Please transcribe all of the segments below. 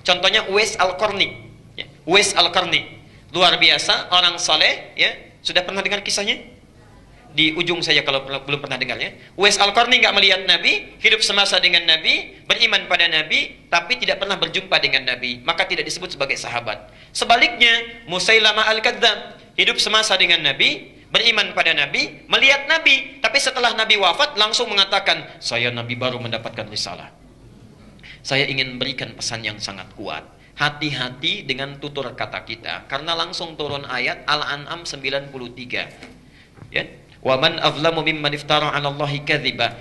Contohnya Uwais Al-Qarni. Ya. Uwais Al-Qarni. Luar biasa, orang saleh, ya. Sudah pernah dengar kisahnya? Di ujung saja kalau belum pernah dengarnya. Uwais Al-Qarni nggak melihat Nabi, hidup semasa dengan Nabi, beriman pada Nabi, tapi tidak pernah berjumpa dengan Nabi, maka tidak disebut sebagai sahabat. Sebaliknya, Musailamah Al-Kadzdzab, hidup semasa dengan Nabi, beriman pada Nabi, melihat Nabi, tapi setelah Nabi wafat langsung mengatakan, saya Nabi baru mendapatkan risalah. Saya ingin berikan pesan yang sangat kuat. Hati-hati dengan tutur kata kita, karena langsung turun ayat Al-An'am 93. Ya. Wa man azlamu mimman iftara 'ala Allahi kadziba.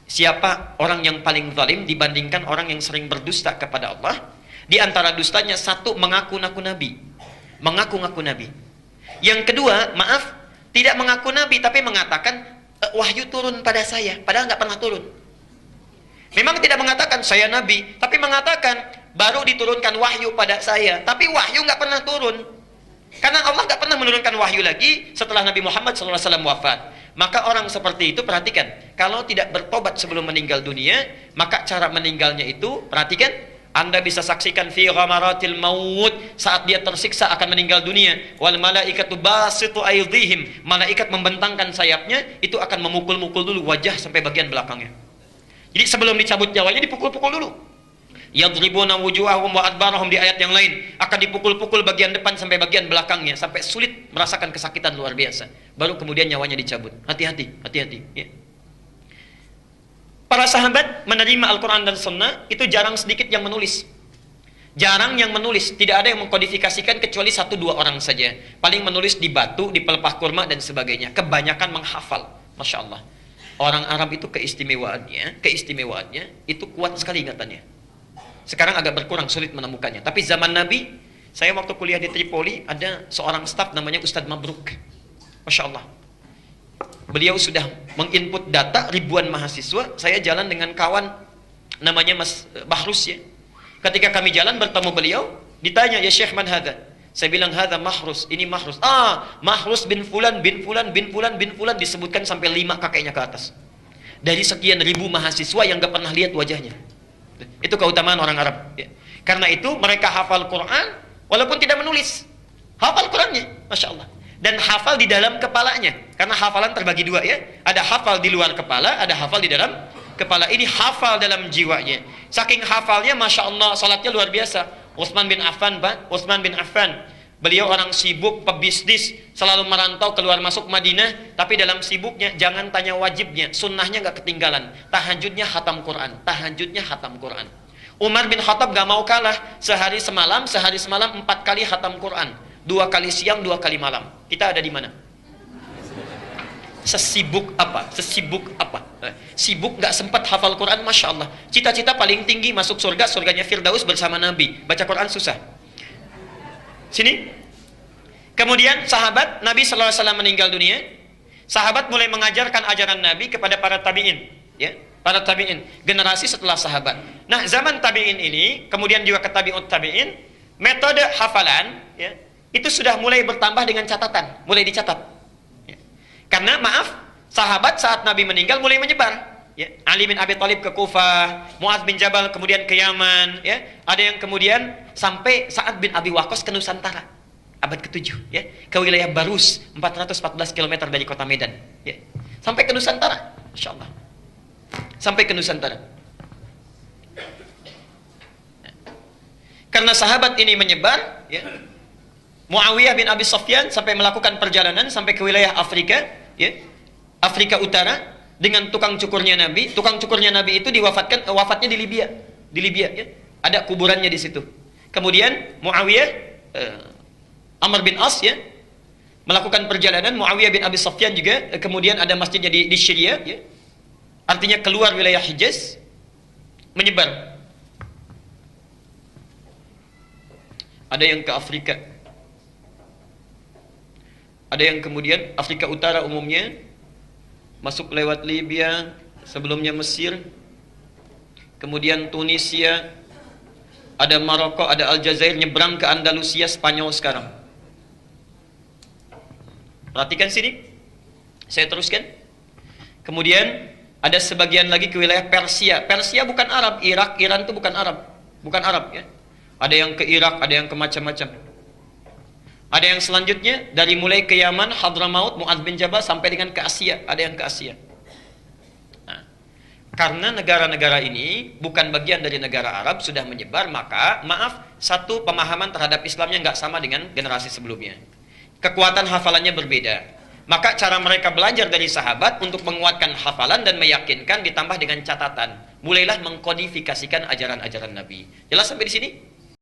Siapa orang yang paling zalim dibandingkan orang yang sering berdusta kepada Allah? Di antara dustanya satu, mengaku-ngaku nabi. Mengaku-ngaku nabi. Yang kedua, maaf, tidak mengaku nabi tapi mengatakan wahyu turun pada saya, padahal nggak pernah turun. Memang tidak mengatakan saya nabi, tapi mengatakan baru diturunkan wahyu pada saya, tapi wahyu nggak pernah turun. Karena Allah nggak pernah menurunkan wahyu lagi setelah Nabi Muhammad SAW wafat. Maka orang seperti itu, perhatikan, kalau tidak bertobat sebelum meninggal dunia, maka cara meninggalnya itu, perhatikan, Anda bisa saksikan fi ghamaratil maut, saat dia tersiksa akan meninggal dunia, wal malaikatu basitu aydihim, malaikat membentangkan sayapnya, itu akan memukul-mukul dulu wajah sampai bagian belakangnya. Jadi sebelum dicabut nyawanya dipukul-pukul dulu. Yadribuna wujuhahum wa adbarahum, di ayat yang lain akan dipukul-pukul bagian depan sampai bagian belakangnya sampai sulit, merasakan kesakitan luar biasa, baru kemudian nyawanya dicabut. Hati-hati, hati-hati ya. Para sahabat menerima Al-Quran dan Sunnah itu jarang sedikit yang menulis. Jarang yang menulis, tidak ada yang mengkodifikasikan kecuali 1-2 orang saja. Paling menulis di batu, di pelepah kurma dan sebagainya. Kebanyakan menghafal. Masya Allah. Orang Arab itu keistimewaannya itu kuat sekali ingatannya. Sekarang agak berkurang, sulit menemukannya. Tapi zaman Nabi, saya waktu kuliah di Tripoli, ada seorang staf namanya Ustadz Mabruk. Masya Allah. Beliau sudah menginput data ribuan mahasiswa. Saya jalan dengan kawan namanya Mas Bahrus ya. Ketika kami jalan bertemu beliau, ditanya, ya Syekh man hadha? Saya bilang, hadha Mahrus, ini Mahrus. Mahrus bin Fulan, bin Fulan, bin Fulan, bin Fulan, disebutkan sampai 5 kakeknya ke atas. Dari sekian ribu mahasiswa yang gak pernah lihat wajahnya. Itu keutamaan orang Arab ya. Karena itu mereka hafal Quran walaupun tidak menulis. Hafal Qurannya, Masya Allah. Dan hafal di dalam kepalanya. Karena hafalan terbagi 2 ya. Ada hafal di luar kepala, ada hafal di dalam kepala. Ini hafal dalam jiwanya. Saking hafalnya, Masya Allah, salatnya luar biasa. Utsman bin Affan, Pak, Utsman bin Affan, beliau orang sibuk, pebisnis, selalu merantau keluar masuk Madinah, tapi dalam sibuknya jangan tanya wajibnya, sunnahnya nggak ketinggalan. Tahajudnya khatam Quran, tahajudnya khatam Quran. Umar bin Khattab gak mau kalah, sehari semalam 4 kali khatam Quran, 2 kali siang, 2 kali malam. Kita ada di mana? Sesibuk apa? Sibuk nggak sempat hafal Quran, Masya Allah. Cita-cita paling tinggi masuk surga, surganya Firdaus bersama Nabi. Baca Quran susah. Sini. Kemudian sahabat Nabi SAW meninggal dunia. Sahabat mulai mengajarkan ajaran Nabi kepada para tabi'in, ya, para tabi'in, generasi setelah sahabat. Nah, zaman tabi'in ini, kemudian juga ke tabi'ut tabi'in, metode hafalan, ya, itu sudah mulai bertambah dengan catatan, mulai dicatat. Ya. Karena maaf, sahabat saat Nabi meninggal mulai menyebar. Ya, Ali bin Abi Thalib ke Kufah, Mu'adz bin Jabal kemudian ke Yaman, ya. Ada yang kemudian sampai Sa'ad bin Abi Waqqas ke Nusantara, abad ke-7, ya, ke wilayah Barus, 414 km dari kota Medan, ya. Sampai ke Nusantara, Masya Allah. Sampai ke Nusantara. Karena sahabat ini menyebar, ya. Muawiyah bin Abi Sufyan sampai melakukan perjalanan sampai ke wilayah Afrika, ya. Afrika Utara. Dengan tukang cukurnya Nabi. Tukang cukurnya Nabi itu wafatnya di Libya. Di Libya ya. Ada kuburannya di situ. Kemudian Muawiyah Amr bin As ya melakukan perjalanan, Muawiyah bin Abi Sufyan juga, kemudian ada masjidnya di Syria ya. Artinya keluar wilayah Hijaz, menyebar. Ada yang ke Afrika. Ada yang kemudian Afrika Utara umumnya masuk lewat Libya, sebelumnya Mesir, kemudian Tunisia, ada Maroko, ada Aljazair, nyebrang ke Andalusia, Spanyol sekarang. Perhatikan sini, saya teruskan. Kemudian ada sebagian lagi ke wilayah Persia. Persia bukan Arab, Irak, Iran itu bukan Arab, bukan Arab ya. ada yang ke Irak, ada yang ke macam-macam. Ada yang selanjutnya dari mulai ke Yaman, Hadramaut, Mu'adz bin Jabal sampai dengan ke Asia, ada yang ke Asia. Nah, karena negara-negara ini bukan bagian dari negara Arab, sudah menyebar, maka maaf, satu pemahaman terhadap Islamnya nggak sama dengan generasi sebelumnya. Kekuatan hafalannya berbeda. Maka cara mereka belajar dari sahabat untuk menguatkan hafalan dan meyakinkan ditambah dengan catatan. Mulailah mengkodifikasikan ajaran-ajaran Nabi. Jelas sampai di sini?